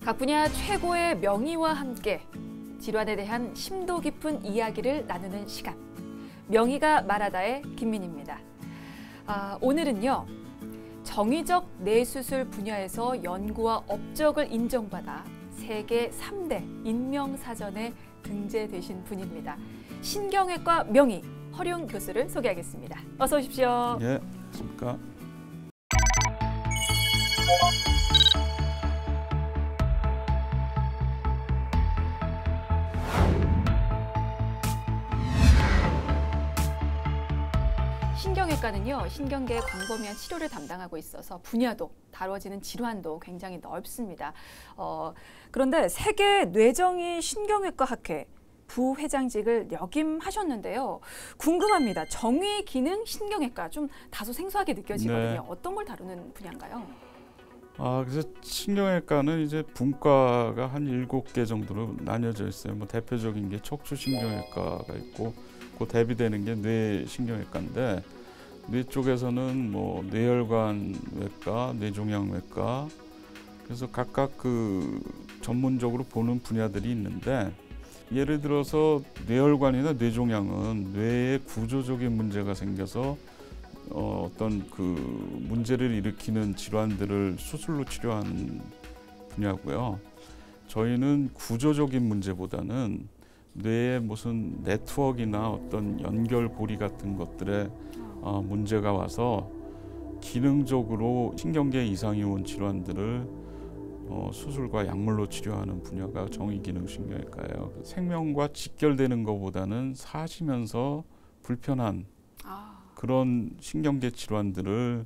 각 분야 최고의 명의와 함께 질환에 대한 심도 깊은 이야기를 나누는 시간. 명의가 말하다의 김민희입니다. 오늘은요. 정의적 뇌수술 분야에서 연구와 업적을 인정받아 세계 3대 인명사전에 등재되신 분입니다. 신경외과 명의 허룡 교수를 소개하겠습니다. 어서 오십시오. 예, 안녕하십니까. 신경외과는요, 신경계의 광범위한 치료를 담당하고 있어서 분야도 다뤄지는 질환도 굉장히 넓습니다. 그런데 세계 뇌정의 신경외과 학회 부회장직을 역임하셨는데요. 궁금합니다. 정의 기능 신경외과 좀 다소 생소하게 느껴지거든요. 네. 어떤 걸 다루는 분야인가요? 그래서 신경외과는 이제 분과가 한 7개 정도로 나뉘어져 있어요. 뭐 대표적인 게 척추신경외과가 있고, 그 대비되는 게 뇌신경외과인데, 뇌 쪽에서는 뭐 뇌혈관외과, 뇌종양외과, 그래서 각각 그 전문적으로 보는 분야들이 있는데, 예를 들어서 뇌혈관이나 뇌종양은 뇌에 구조적인 문제가 생겨서 어떤 그 문제를 일으키는 질환들을 수술로 치료하는 분야고요. 저희는 구조적인 문제보다는 뇌에 무슨 네트워크나 어떤 연결고리 같은 것들에 문제가 와서 기능적으로 신경계 이상이 온 질환들을 수술과 약물로 치료하는 분야가 정의기능신경외과예요. 생명과 직결되는 것보다는 사시면서 불편한 그런 신경계 질환들을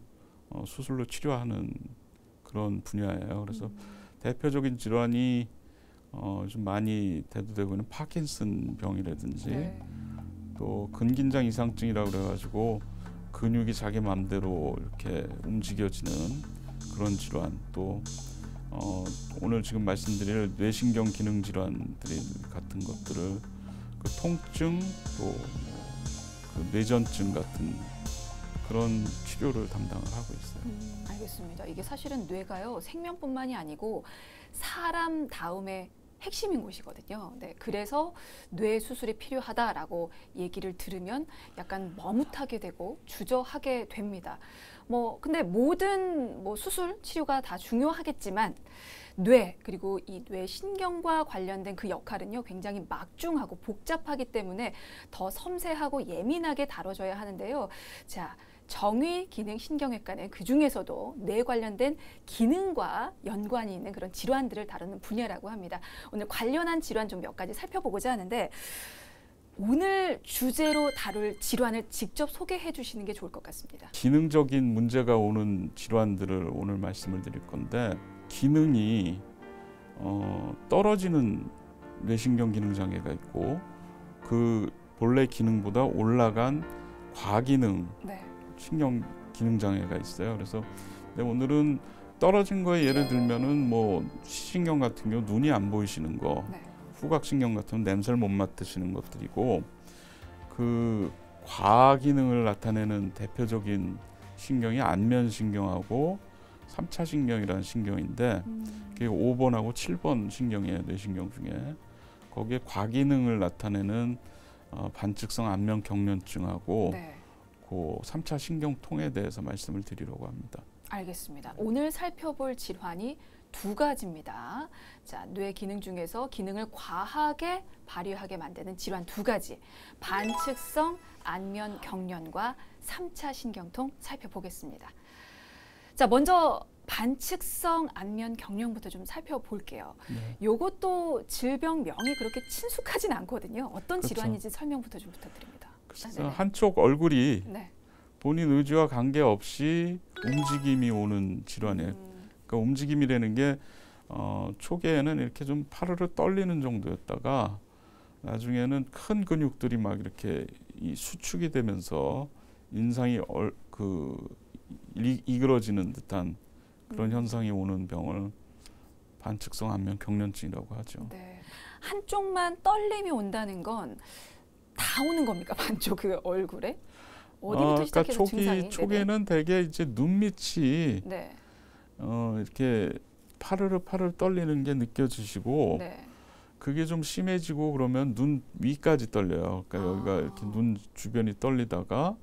수술로 치료하는 그런 분야예요. 그래서 대표적인 질환이 좀 많이 대두되고 있는 파킨슨 병이라든지 또 근긴장 이상증이라고 그래가지고 근육이 자기 마음대로 이렇게 움직여지는 그런 질환, 또 오늘 지금 말씀드릴 뇌신경 기능 질환들이 같은 것들을 그 통증 또 그 뇌전증 같은 그런 치료를 담당을 하고 있어요. 알겠습니다. 이게 사실은 뇌가요, 생명뿐만이 아니고 사람 다음에 핵심인 곳이거든요. 네, 그래서 뇌 수술이 필요하다라고 얘기를 들으면 약간 머뭇하게 되고 주저하게 됩니다. 근데 모든 수술 치료가 다 중요하겠지만 뇌 그리고 이 뇌 신경과 관련된 그 역할은요 굉장히 막중하고 복잡하기 때문에 더 섬세하고 예민하게 다뤄져야 하는데요. 자, 정의기능신경외과는 그 중에서도 뇌 관련된 기능과 연관이 있는 그런 질환들을 다루는 분야라고 합니다. 오늘 관련한 질환 좀 몇 가지 살펴보고자 하는데, 오늘 주제로 다룰 질환을 직접 소개해 주시는 게 좋을 것 같습니다. 기능적인 문제가 오는 질환들을 오늘 말씀을 드릴 건데, 기능이 떨어지는 뇌신경 기능 장애가 있고, 그 본래 기능보다 올라간 과기능 신경 기능 장애가 있어요. 그래서 오늘은 떨어진 거에 예를 들면은 뭐 시신경 같은 경우 눈이 안 보이시는 거, 후각신경 같은 냄새를 못 맡으시는 것들이고, 그 과기능을 나타내는 대표적인 신경이 안면신경하고 3차 신경이라는 신경인데, 그게 5번하고 7번 신경이에요. 뇌신경 중에. 거기에 과기능을 나타내는 반측성 안면 경련증하고 그 3차 신경통에 대해서 말씀을 드리려고 합니다. 알겠습니다. 오늘 살펴볼 질환이 두 가지입니다. 자, 뇌 기능 중에서 기능을 과하게 발휘하게 만드는 질환 두 가지. 반측성 안면 경련과 3차 신경통 살펴보겠습니다. 자, 먼저 반측성 안면 경련부터 좀 살펴볼게요. 요것도 질병명이 그렇게 친숙하진 않거든요. 어떤 질환인지 설명부터 좀 부탁드립니다. 한쪽 얼굴이 본인 의지와 관계없이 움직임이 오는 질환이에요. 그러니까 움직임이라는 게 초기에는 이렇게 좀 파르르 떨리는 정도였다가 나중에는 큰 근육들이 막 이렇게 수축이 되면서 인상이 이그러지는 듯한 그런 현상이 오는 병을 반측성 안면 경련증이라고 하죠. 네. 한쪽만 떨림이 온다는 건 다 오는 겁니까? 반쪽 그 얼굴에? 어디부터 시작해서 그러니까 증상이? 초기에는 대개 이제 눈밑이 이렇게 파르르 떨리는 게 느껴지시고 네. 그게 좀 심해지고 그러면 눈 위까지 떨려요. 그러니까 여기가 이렇게 눈 주변이 떨리다가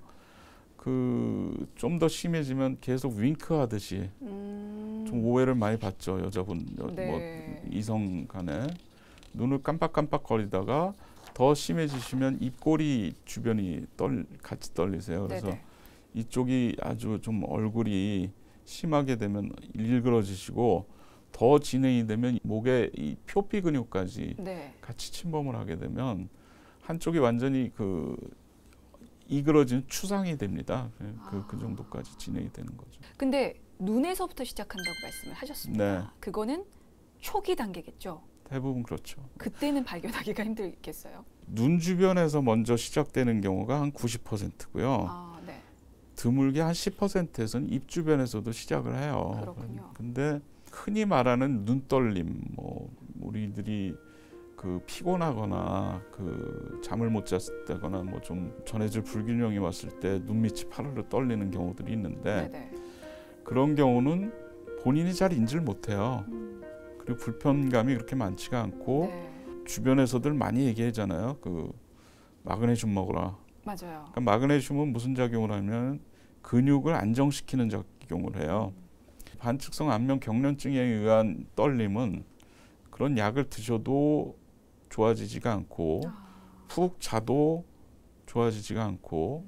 그 좀 더 심해지면 계속 윙크하듯이 좀 오해를 많이 받죠. 여자분 네. 뭐 이성 간에 눈을 깜빡깜빡거리다가 더 심해지시면 입꼬리 주변이 같이 떨리세요. 그래서 네네. 이쪽이 아주 좀 얼굴이 심하게 되면 일그러지시고 더 진행이 되면 목에 이 표피 근육까지 네. 같이 침범을 하게 되면 한쪽이 완전히 그 이그러진 추상이 됩니다. 그 정도까지 진행이 되는 거죠. 근데 눈에서부터 시작한다고 말씀을 하셨습니다. 네. 그거는 초기 단계겠죠? 대부분 그렇죠. 그때는 발견하기가 힘들겠어요. 눈 주변에서 먼저 시작되는 경우가 한 90%고요. 네. 드물게 한 10%에서는 입 주변에서도 시작을 해요. 그렇군요. 근데 흔히 말하는 눈떨림, 뭐 우리들이 그 피곤하거나 그 잠을 못 잤다거나 뭐 좀 전해질 불균형이 왔을 때 눈밑이 파르르 떨리는 경우들이 있는데 네네. 그런 경우는 본인이 잘 인지를 못해요. 그리고 불편감이 그렇게 많지가 않고 네. 주변에서들 많이 얘기하잖아요. 그 마그네슘 먹으라. 맞아요. 그러니까 마그네슘은 무슨 작용을 하면 근육을 안정시키는 작용을 해요. 반측성 안면 경련증에 의한 떨림은 그런 약을 드셔도 좋아지지가 않고 푹 자도 좋아지지가 않고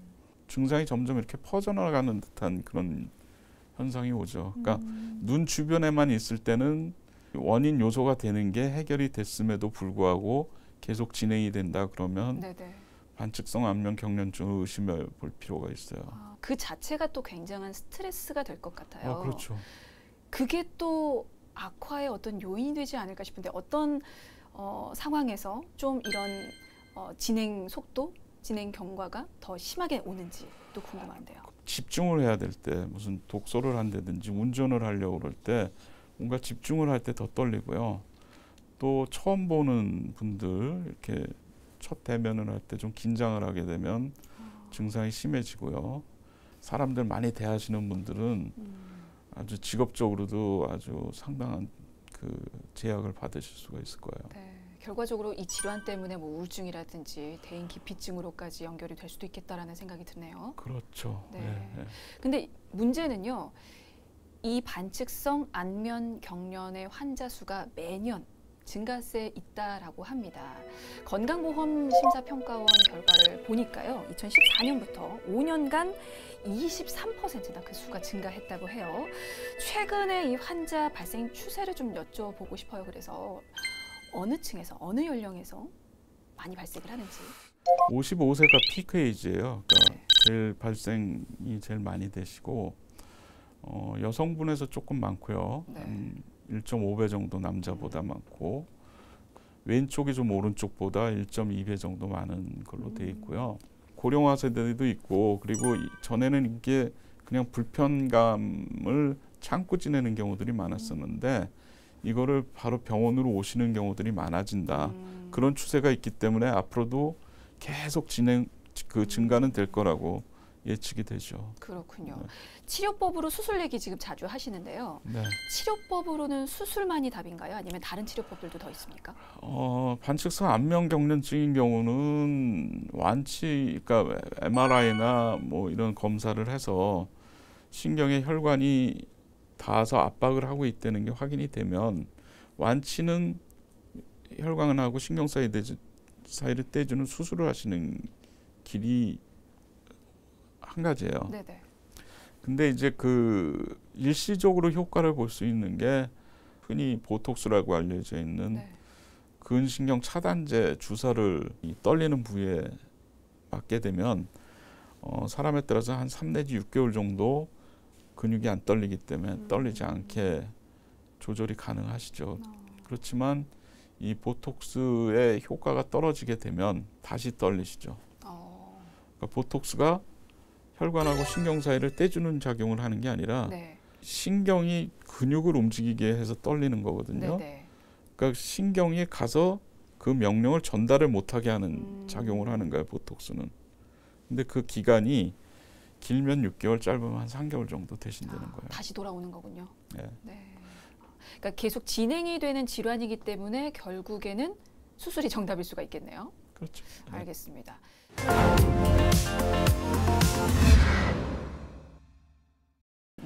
증상이 점점 이렇게 퍼져나가는 듯한 그런 현상이 오죠. 그러니까 눈 주변에만 있을 때는 원인 요소가 되는 게 해결이 됐음에도 불구하고 계속 진행이 된다 그러면 네네. 반측성 안면 경련증을 의심해 볼 필요가 있어요. 그 자체가 또 굉장한 스트레스가 될 것 같아요. 그렇죠. 그게 또 악화의 어떤 요인이 되지 않을까 싶은데 어떤 상황에서 좀 이런 진행 속도, 진행 경과가 더 심하게 오는지도 궁금한데요. 집중을 해야 될 때 무슨 독서를 한다든지 운전을 하려고 그럴 때 뭔가 집중을 할 때 더 떨리고요. 또 처음 보는 분들 이렇게 첫 대면을 할 때 좀 긴장을 하게 되면 증상이 심해지고요. 사람들 많이 대하시는 분들은 아주 직업적으로도 아주 상당한 그 제약을 받으실 수가 있을 거예요. 네, 결과적으로 이 질환 때문에 뭐 우울증이라든지 대인 기피증으로까지 연결이 될 수도 있겠다라는 생각이 드네요. 그렇죠. 네. 네. 근데 문제는요. 이 반측성 안면 경련의 환자 수가 매년 증가세에 있다라고 합니다. 건강보험심사평가원 결과를 보니까요. 2014년부터 5년간 23%나 그 수가 증가했다고 해요. 최근에 이 환자 발생 추세를 좀 여쭤보고 싶어요. 그래서 어느 층에서, 어느 연령에서 많이 발생을 하는지. 55세가 피크 에이지예요. 그러니까 네. 제일 발생이 제일 많이 되시고 여성분에서 조금 많고요. 네. 한 1.5배 정도 남자보다 많고 왼쪽이 좀 오른쪽보다 1.2배 정도 많은 걸로 돼 있고요. 고령화 세대도 있고 그리고 전에는 이게 그냥 불편감을 참고 지내는 경우들이 많았었는데 이거를 바로 병원으로 오시는 경우들이 많아진다. 그런 추세가 있기 때문에 앞으로도 계속 증가는 될 거라고 예측이 되죠. 그렇군요. 네. 치료법으로 수술 얘기 지금 자주 하시는데요. 네. 치료법으로는 수술만이 답인가요? 아니면 다른 치료법들도 더 있습니까? 반측성 안면 경련증인 경우는 그러니까 MRI나 뭐 이런 검사를 해서 신경에 혈관이 닿아서 압박을 하고 있다는 게 확인이 되면 완치는 혈관하고 신경 사이를 떼주는 수술을 하시는 길이 한 가지예요. 네네. 근데 이제 그 일시적으로 효과를 볼 수 있는 게 흔히 보톡스라고 알려져 있는 네. 근신경 차단제 주사를 이 떨리는 부위에 맞게 되면 사람에 따라서 한 3 내지 6개월 정도 근육이 안 떨리기 때문에 떨리지 않게 조절이 가능하시죠. 그렇지만 이 보톡스의 효과가 떨어지게 되면 다시 떨리시죠. 그러니까 보톡스가 혈관하고 신경 사이를 떼주는 작용을 하는 게 아니라 네. 신경이 근육을 움직이게 해서 떨리는 거거든요. 네네. 그러니까 신경이 가서 그 명령을 전달을 못하게 하는 작용을 하는 거예요, 보톡스는. 근데 그 기간이 길면 6개월, 짧으면 한 3개월 정도 되신다는 거예요. 다시 돌아오는 거군요. 네. 네. 그러니까 계속 진행이 되는 질환이기 때문에 결국에는 수술이 정답일 수가 있겠네요. 그렇죠. 네. 알겠습니다.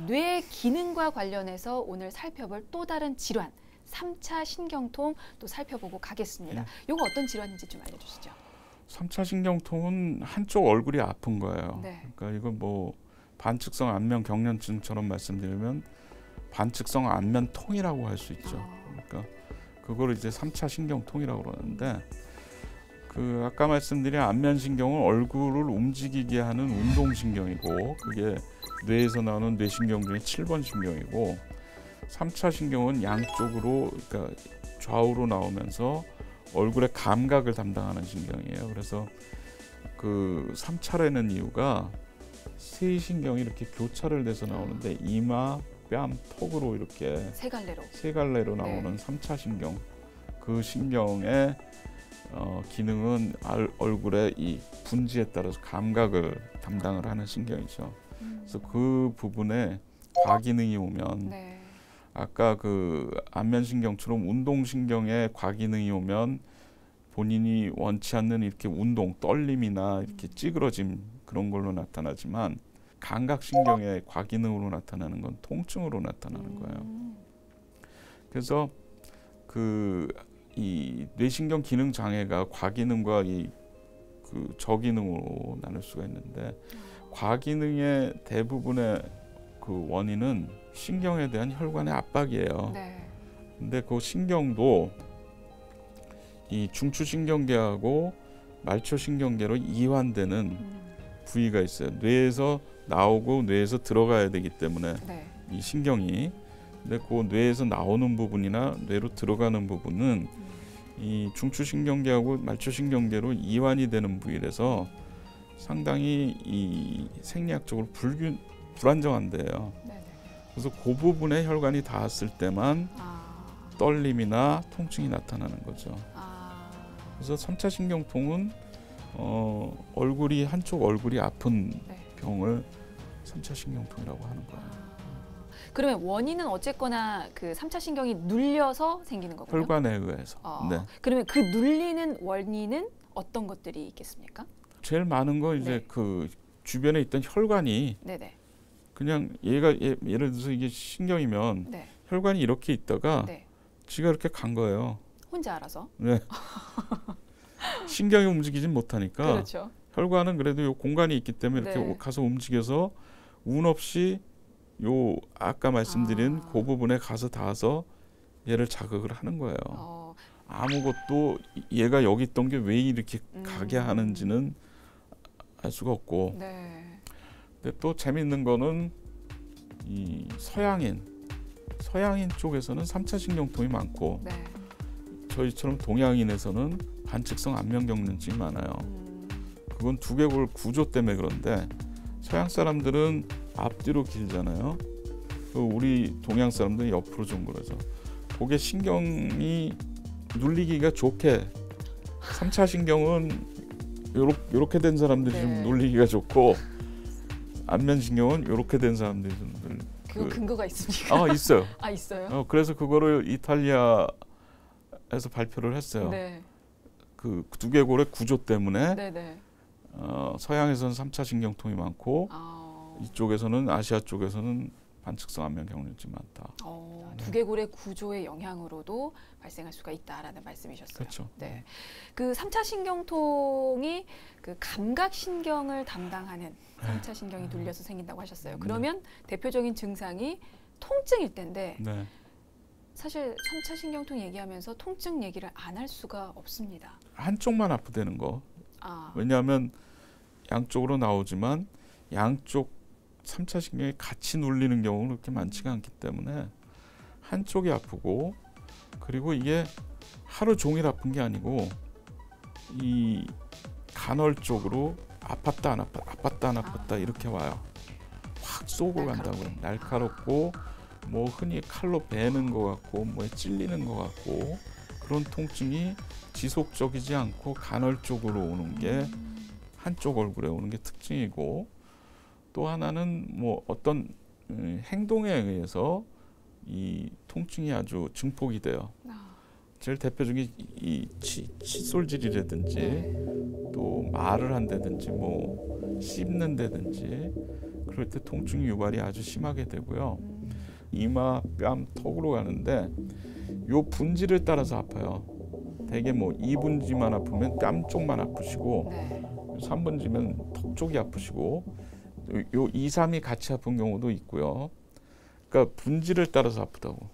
뇌 기능과 관련해서 오늘 살펴볼 또 다른 질환, 3차 신경통 또 살펴보고 가겠습니다. 이거 어떤 질환인지 좀 알려주시죠. 3차 신경통은 한쪽 얼굴이 아픈 거예요. 네. 그러니까 이거 뭐 반측성 안면 경련증처럼 말씀드리면 반측성 안면통이라고 할 수 있죠. 그러니까 그거를 이제 3차 신경통이라고 그러는데 그 아까 말씀드린 안면신경은 얼굴을 움직이게 하는 운동신경이고 그게 뇌에서 나오는 뇌신경 중에 7번 신경이고 3차 신경은 양쪽으로 그러니까 좌우로 나오면서 얼굴의 감각을 담당하는 신경이에요. 그래서 그 3차라는 이유가 세 신경이 이렇게 교차를 돼서 나오는데 이마, 뺨, 턱으로 이렇게 세 갈래로 나오는 3차 신경. 그 신경의 기능은 얼굴의 이 분지에 따라서 감각을 담당을 하는 신경이죠. 그래서 그 부분에 과기능이 오면 아까 그 안면신경처럼 운동신경에 과기능이 오면 본인이 원치 않는 이렇게 운동, 떨림이나 이렇게 찌그러짐 그런 걸로 나타나지만 감각신경의 과기능으로 나타나는 건 통증으로 나타나는 거예요. 그래서 이 뇌신경 기능 장애가 과기능과 이 그 저기능으로 나눌 수가 있는데 과기능의 대부분의 그 원인은 신경에 대한 혈관의 압박이에요. 근데 그 신경도 이 중추신경계하고 말초신경계로 이완되는 부위가 있어요. 뇌에서 나오고 뇌에서 들어가야 되기 때문에 이 신경이 근데 그 뇌에서 나오는 부분이나 뇌로 들어가는 부분은 이 중추신경계하고 말초신경계로 이완이 되는 부위라서 상당히 이 생리학적으로 불안정한데요. 그래서 그 부분에 혈관이 닿았을 때만 떨림이나 통증이 나타나는 거죠. 그래서 3차 신경통은 한쪽 얼굴이 아픈 병을 3차 신경통이라고 하는 거예요. 그러면 원인은 어쨌거나 그 3차 신경이 눌려서 생기는 거군요. 혈관에 의해서. 네. 그러면 그 눌리는 원인은 어떤 것들이 있겠습니까? 제일 많은 건 이제 그 주변에 있던 혈관이 그냥 예를 들어서 이게 신경이면 혈관이 이렇게 있다가 지가 이렇게 간 거예요. 혼자 알아서? 네. 신경이 움직이진 못하니까 그렇죠. 혈관은 그래도 요 공간이 있기 때문에 이렇게 가서 움직여서 운 없이 요 아까 말씀드린 그 부분에 가서 닿아서 얘를 자극을 하는 거예요. 아무것도 얘가 여기 있던 게 왜 이렇게 가게 하는지는 알 수가 없고. 근데 또 재밌는 거는 이 서양인 쪽에서는 3차 신경통이 많고 저희처럼 동양인에서는 반측성 안면경련증이 많아요. 그건 두개골 구조 때문에 그런데 서양 사람들은 앞뒤로 길잖아요. 우리 동양 사람들은 옆으로 좀 그러죠. 그게 신경이 눌리기가 좋게 3차 신경은 요렇게 된 사람들이 좀 눌리기가 좋고 안면신경은 요렇게 된 사람들이 좀 그 근거가 있습니까? 있어요. 있어요? 그래서 그거를 이탈리아에서 발표를 했어요. 그 두개골의 구조 때문에 서양에서는 3차 신경통이 많고 이쪽에서는 아시아 쪽에서는 반측성 안면경련증이 많다. 두개골의 구조의 영향으로도 발생할 수가 있다라는 말씀이셨어요. 그렇죠. 그 3차 신경통이 그 감각신경을 담당하는 3차 신경이 눌려서 생긴다고 하셨어요. 그러면 대표적인 증상이 통증일 텐데 사실 3차 신경통 얘기하면서 통증 얘기를 안 할 수가 없습니다. 한쪽만 아프다는 거. 왜냐하면 양쪽으로 나오지만 양쪽 3차 신경이 같이 눌리는 경우는 그렇게 많지가 않기 때문에 한쪽이 아프고 그리고 이게 하루 종일 아픈 게 아니고 이 간헐적으로 아팠다 안 아팠다 이렇게 와요. 확 쏘고 간다고요. 날카롭고 뭐 흔히 칼로 베는 것 같고 뭐에 찔리는 것 같고 그런 통증이 지속적이지 않고 간헐적으로 오는 게 한쪽 얼굴에 오는 게 특징이고 또 하나는 뭐 어떤 행동에 의해서 이 통증이 아주 증폭이 돼요. 제일 대표적인 이 칫솔질이라든지 네. 또 말을 한다든지 뭐 씹는다든지 그럴 때 통증 유발이 아주 심하게 되고요. 이마, 뺨, 턱으로 가는데 요 분지를 따라서 아파요. 대개 뭐 2분지만 아프면 뺨 쪽만 아프시고 네. 3분지면 턱 쪽이 아프시고 요 2, 3이 같이 아픈 경우도 있고요. 그러니까 분지를 따라서 아프다고.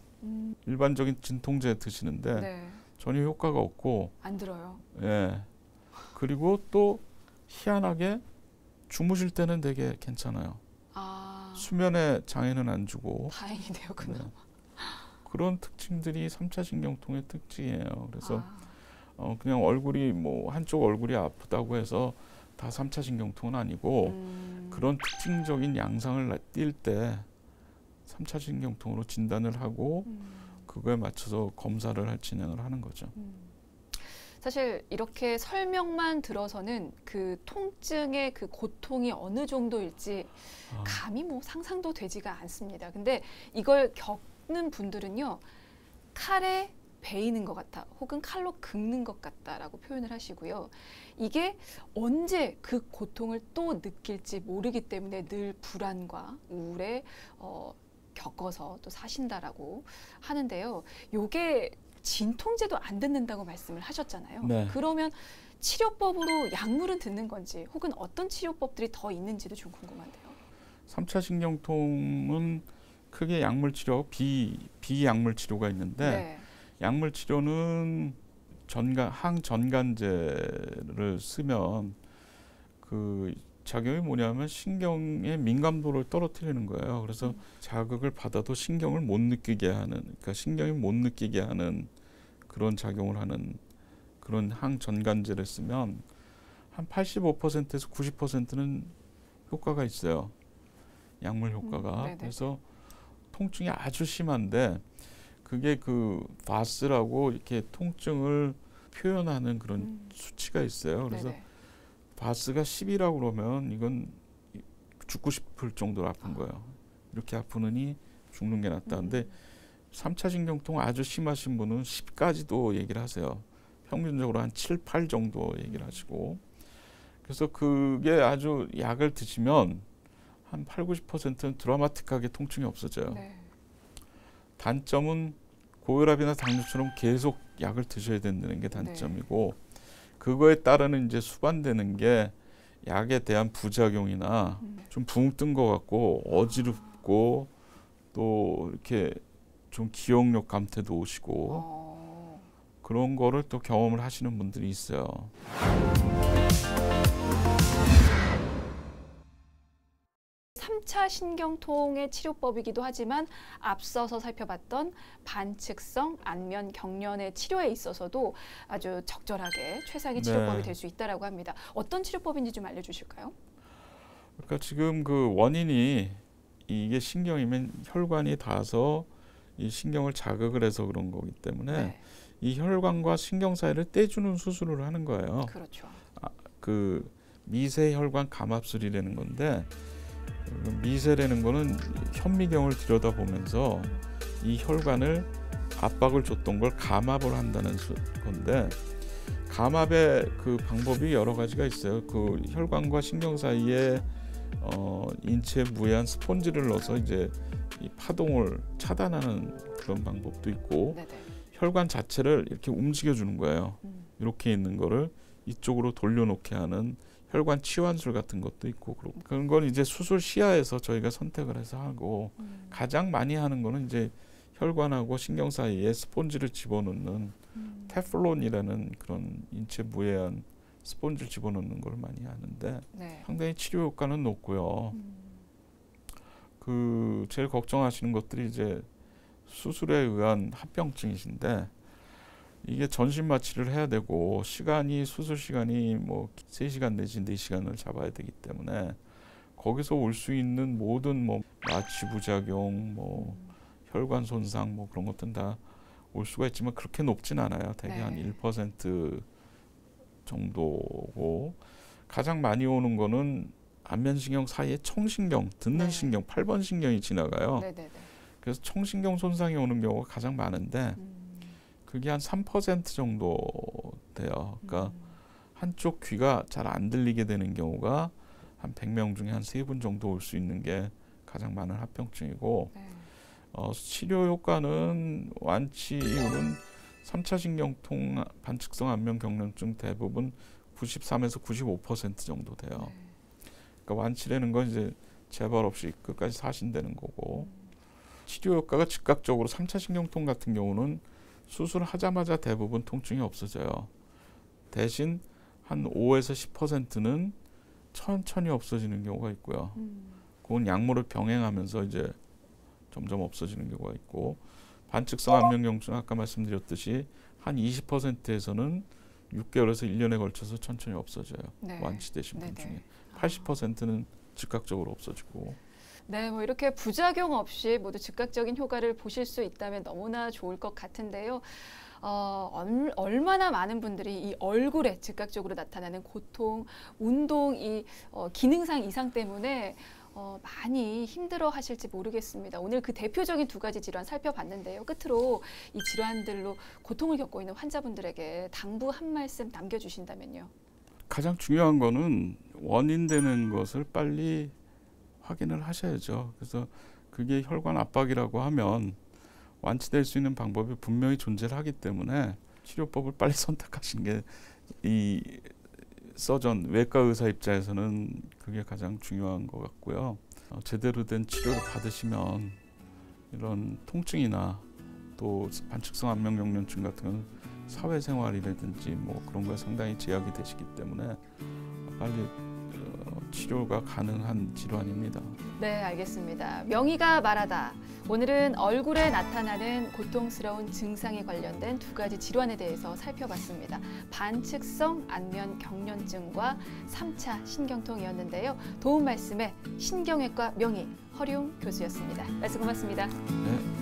일반적인 진통제 드시는데 네. 전혀 효과가 없고 안 들어요. 예. 그리고 또 희한하게 주무실 때는 되게 괜찮아요. 아, 수면에 장애는 안 주고 다행이네요. 그나마. 네. 그런 특징들이 3차 신경통의 특징이에요. 그래서 그냥 얼굴이 뭐 한쪽 얼굴이 아프다고 해서 다 3차 신경통은 아니고 그런 특징적인 양상을 띌 때 3차 신경통으로 진단을 하고 그거에 맞춰서 검사를 진행을 하는 거죠. 사실 이렇게 설명만 들어서는 그 통증의 그 고통이 어느 정도일지 감이 뭐 상상도 되지가 않습니다. 근데 이걸 겪는 분들은요, 칼에 베이는 것 같아, 혹은 칼로 긁는 것 같다라고 표현을 하시고요. 이게 언제 그 고통을 또 느낄지 모르기 때문에 늘 불안과 우울에 겪어서 또 사신다라고 하는데요. 요게 진통제도 안 듣는다고 말씀을 하셨잖아요. 네. 그러면 치료법으로 약물은 듣는 건지, 혹은 어떤 치료법들이 더 있는지도 좀 궁금한데요. 3차 신경통은 크게 약물 치료, 비약물 치료가 있는데 네. 약물 치료는 항전간제를 쓰면 그 작용이 뭐냐면 신경의 민감도를 떨어뜨리는 거예요. 그래서 자극을 받아도 신경을 못 느끼게 하는, 그러니까 신경이 못 느끼게 하는 그런 작용을 하는 그런 항전간제를 쓰면 한 85%에서 90%는 효과가 있어요. 약물 효과가. 그래서 통증이 아주 심한데 그게 그 바스라고 이렇게 통증을 표현하는 그런 수치가 있어요. 그래서 네네. 바스가 10이라고 그러면 이건 죽고 싶을 정도로 아픈 거예요. 이렇게 아프느니 죽는 게 낫다. 근데 3차 신경통 아주 심하신 분은 10까지도 얘기를 하세요. 평균적으로 한 7, 8 정도 얘기를 하시고. 그래서 그게 아주 약을 드시면 한 8, 90%는 드라마틱하게 통증이 없어져요. 네. 단점은 고혈압이나 당뇨처럼 계속 약을 드셔야 된다는 게 단점이고 그거에 따르는 이제 수반되는 게 약에 대한 부작용이나 좀 붕 뜬 것 같고 어지럽고 또 이렇게 좀 기억력 감퇴도 오시고 그런 거를 또 경험을 하시는 분들이 있어요. 3차 신경통의 치료법이기도 하지만 앞서서 살펴봤던 반측성 안면 경련의 치료에 있어서도 아주 적절하게 최상의 치료법이 될 수 있다라고 합니다. 어떤 치료법인지 좀 알려주실까요? 그러니까 지금 그 원인이 이게 신경이면 혈관이 닿아서 이 신경을 자극을 해서 그런 거기 때문에 이 혈관과 신경 사이를 떼주는 수술을 하는 거예요. 그렇죠. 그 미세혈관 감압술이라는 건데 미세라는 거는 현미경을 들여다보면서 이 혈관을 압박을 줬던 걸 감압을 한다는 건데 감압의 그 방법이 여러 가지가 있어요. 그 혈관과 신경 사이에 인체 무해한 스폰지를 넣어서 이제 이 파동을 차단하는 그런 방법도 있고 혈관 자체를 이렇게 움직여 주는 거예요. 이렇게 있는 거를 이쪽으로 돌려놓게 하는 혈관 치환술 같은 것도 있고 그런 건 이제 수술 시야에서 저희가 선택을 해서 하고 가장 많이 하는 거는 이제 혈관하고 신경 사이에 스폰지를 집어넣는 테플론이라는 그런 인체 무해한 스폰지를 집어넣는 걸 많이 하는데 상당히 치료 효과는 높고요. 그 제일 걱정하시는 것들이 이제 수술에 의한 합병증이신데 이게 전신 마취를 해야 되고 수술 시간이 뭐 3시간 내지 4시간을 잡아야 되기 때문에 거기서 올 수 있는 모든 뭐 마취 부작용, 뭐 혈관 손상 뭐 그런 것들은 다 올 수가 있지만 그렇게 높진 않아요. 대개 한 1% 정도고 가장 많이 오는 거는 안면신경 사이에 청신경, 듣는 신경, 8번 신경이 지나가요. 그래서 청신경 손상이 오는 경우가 가장 많은데 그게 한 3% 정도 돼요. 그러니까 한쪽 귀가 잘 안 들리게 되는 경우가 한 100명 중에 한 3분 정도 올 수 있는 게 가장 많은 합병증이고 네. 치료 효과는 완치 이후는 3차 신경통 반측성 안면 경련증 대부분 93에서 95% 정도 돼요. 네. 그러니까 완치라는 건 이제 재발 없이 끝까지 사신다는 거고 치료 효과가 즉각적으로 3차 신경통 같은 경우는 수술하자마자 대부분 통증이 없어져요. 대신 한 5에서 10%는 천천히 없어지는 경우가 있고요. 그건 약물을 병행하면서 이제 점점 없어지는 경우가 있고 반측성 안면경증 아까 말씀드렸듯이 한 20%에서는 6개월에서 1년에 걸쳐서 천천히 없어져요. 네. 완치되신 분 네네. 중에 80%는 즉각적으로 없어지고. 네, 뭐 이렇게 부작용 없이 모두 즉각적인 효과를 보실 수 있다면 너무나 좋을 것 같은데요. 얼마나 많은 분들이 이 얼굴에 즉각적으로 나타나는 고통, 운동, 이 기능상 이상 때문에 많이 힘들어 하실지 모르겠습니다. 오늘 그 대표적인 두 가지 질환 살펴봤는데요. 끝으로 이 질환들로 고통을 겪고 있는 환자분들에게 당부 한 말씀 남겨주신다면요. 가장 중요한 거는 원인되는 것을 빨리 확인을 하셔야죠. 그래서 그게 혈관 압박이라고 하면 완치될 수 있는 방법이 분명히 존재를 하기 때문에 치료법을 빨리 선택하시는 게 이 서전 외과 의사 입장에서는 그게 가장 중요한 것 같고요. 제대로 된 치료를 받으시면 이런 통증이나 또 반측성 안면경련증 같은 건 사회생활이라든지 뭐 그런 거에 상당히 제약이 되시기 때문에 빨리 치료가 가능한 질환입니다. 네, 알겠습니다. 명의가 말하다. 오늘은 얼굴에 나타나는 고통스러운 증상에 관련된 두 가지 질환에 대해서 살펴봤습니다. 반측성 안면 경련증과 3차 신경통이었는데요. 도움 말씀에 신경외과 명의 허룡 교수였습니다. 말씀 고맙습니다. 네.